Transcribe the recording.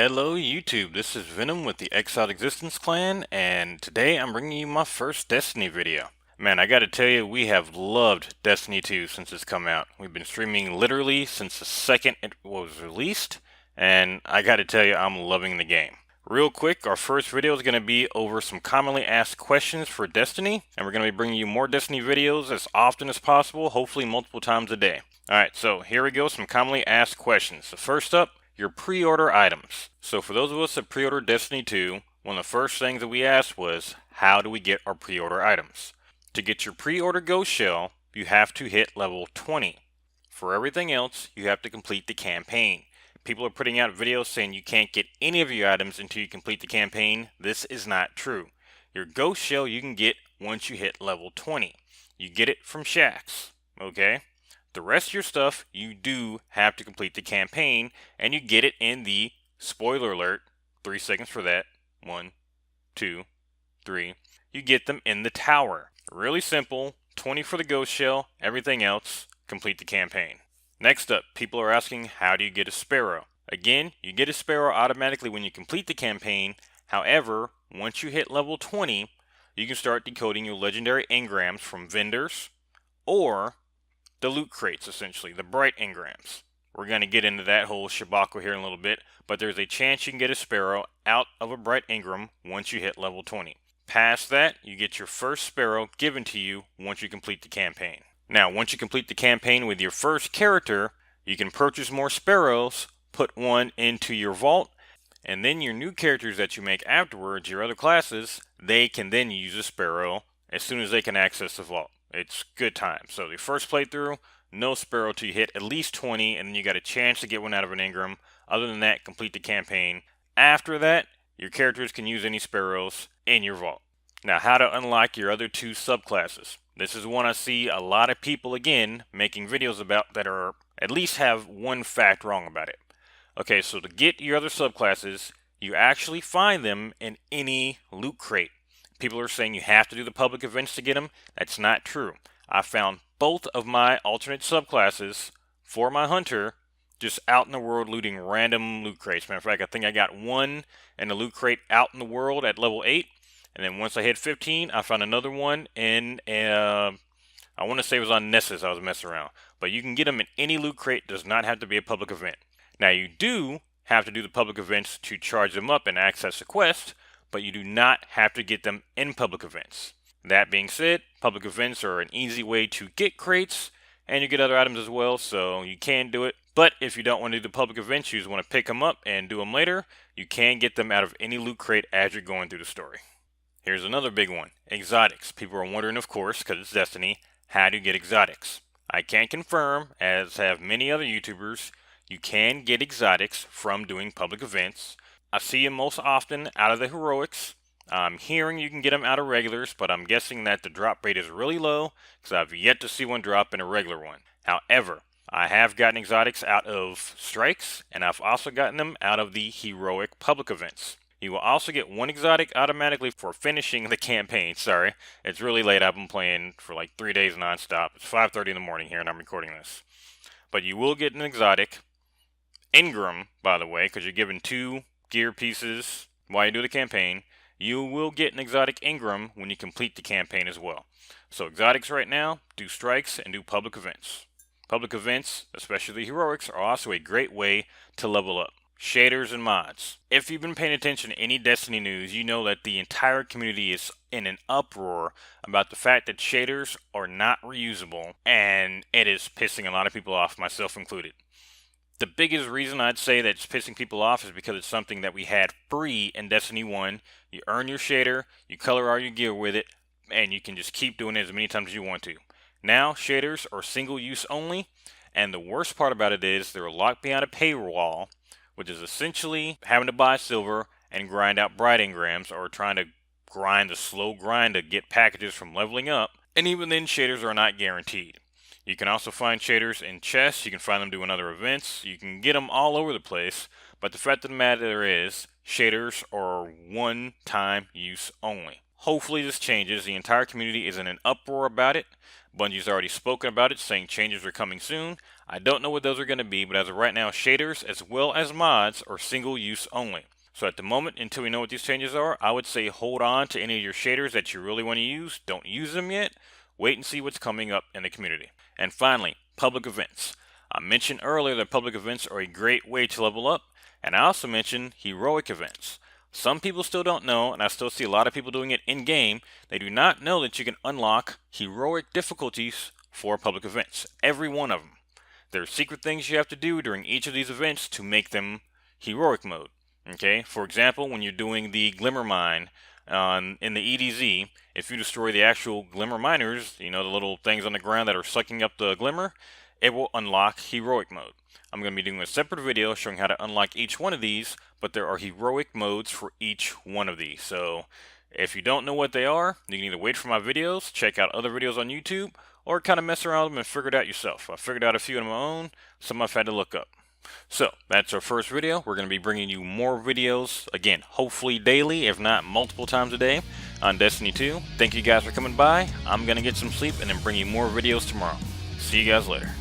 Hello YouTube, this is Venom with the Exiled Existence Clan, and today I'm bringing you my first Destiny video. Man, I gotta tell you, we have loved Destiny 2 since it's come out. We've been streaming literally since the second it was released, and I gotta tell you, I'm loving the game. Real quick, our first video is going to be over some commonly asked questions for Destiny, and we're going to be bringing you more Destiny videos as often as possible, hopefully multiple times a day. Alright, so here we go, some commonly asked questions. So first up, your pre-order items. So for those of us that pre-ordered Destiny 2, one of the first things that we asked was, how do we get our pre-order items? To get your pre-order Ghost Shell, you have to hit level 20. For everything else, you have to complete the campaign. People are putting out videos saying you can't get any of your items until you complete the campaign. This is not true. Your Ghost Shell you can get once you hit level 20. You get it from Shacks, okay? The rest of your stuff, you do have to complete the campaign, and you get it in the, spoiler alert, 3 seconds for that, 1, 2, 3, you get them in the tower. Really simple, 20 for the Ghost Shell, everything else, complete the campaign. Next up, people are asking, how do you get a Sparrow? Again, you get a Sparrow automatically when you complete the campaign. However, once you hit level 20, you can start decoding your legendary engrams from vendors or the loot crates, essentially, the bright engrams. We're going to get into that whole shabako here in a little bit, but there's a chance you can get a Sparrow out of a bright engram once you hit level 20. Past that, you get your first Sparrow given to you once you complete the campaign. Now, once you complete the campaign with your first character, you can purchase more Sparrows, put one into your vault, and then your new characters that you make afterwards, your other classes, they can then use a Sparrow as soon as they can access the vault. It's good time. So the first playthrough, no Sparrow till you hit at least 20, and then you got a chance to get one out of an engram. Other than that, complete the campaign. After that, your characters can use any Sparrows in your vault. Now, how to unlock your other two subclasses. This is one I see a lot of people, again, making videos about that are at least have one fact wrong about it. Okay, so to get your other subclasses, you actually find them in any loot crate. People are saying you have to do the public events to get them. That's not true. I found both of my alternate subclasses for my hunter just out in the world looting random loot crates. Matter of fact, I think I got one in a loot crate out in the world at level 8. And then once I hit 15, I found another one in, I want to say it was on Nessus I was messing around. But you can get them in any loot crate. It does not have to be a public event. Now you do have to do the public events to charge them up and access the quest, but you do not have to get them in public events. That being said, public events are an easy way to get crates, and you get other items as well, so you can do it. But if you don't want to do the public events, you just want to pick them up and do them later, you can get them out of any loot crate as you're going through the story. Here's another big one, exotics. People are wondering, of course, because it's Destiny, how do you get exotics? I can confirm, as have many other YouTubers, you can get exotics from doing public events. I see them most often out of the heroics. I'm hearing you can get them out of regulars, but I'm guessing that the drop rate is really low because I've yet to see one drop in a regular one. However, I have gotten exotics out of strikes, and I've also gotten them out of the heroic public events. You will also get one exotic automatically for finishing the campaign. Sorry, it's really late. I've been playing for like 3 days nonstop. It's 5:30 in the morning here and I'm recording this. But you will get an exotic engram, by the way, because you're given 2 gear pieces while you do the campaign. You will get an exotic engram when you complete the campaign as well. So exotics right now, do strikes and do public events. Public events, especially the heroics, are also a great way to level up. Shaders and mods. If you've been paying attention to any Destiny news, you know that the entire community is in an uproar about the fact that shaders are not reusable, and it is pissing a lot of people off, myself included. The biggest reason I'd say that it's pissing people off is because it's something that we had free in Destiny 1. You earn your shader, you color all your gear with it, and you can just keep doing it as many times as you want to. Now, shaders are single use only, and the worst part about it is they're locked behind a paywall, which is essentially having to buy silver and grind out bright engrams, or trying to grind the slow grind to get packages from leveling up. And even then, shaders are not guaranteed. You can also find shaders in chests. You can find them doing other events. You can get them all over the place. But the fact of the matter is, shaders are one-time use only. Hopefully this changes. The entire community is in an uproar about it. Bungie's already spoken about it, saying changes are coming soon. I don't know what those are going to be, but as of right now, shaders as well as mods are single use only. So at the moment, until we know what these changes are, I would say hold on to any of your shaders that you really want to use. Don't use them yet. Wait and see what's coming up in the community. And finally, public events. I mentioned earlier that public events are a great way to level up, and I also mentioned heroic events. Some people still don't know, and I still see a lot of people doing it in-game. They do not know that you can unlock heroic difficulties for public events. Every one of them. There are secret things you have to do during each of these events to make them heroic mode. Okay, for example, when you're doing the Glimmer Mine in the EDZ, if you destroy the actual Glimmer Miners, the little things on the ground that are sucking up the Glimmer, it will unlock heroic mode. I'm going to be doing a separate video showing how to unlock each one of these, but there are heroic modes for each one of these. So if you don't know what they are, you can either wait for my videos, check out other videos on YouTube, or kind of mess around with them and figure it out yourself. I figured out a few on my own, some I've had to look up. So that's our first video. We're going to be bringing you more videos, again, hopefully daily, if not multiple times a day, on Destiny 2. Thank you guys for coming by. I'm going to get some sleep and then bring you more videos tomorrow. See you guys later.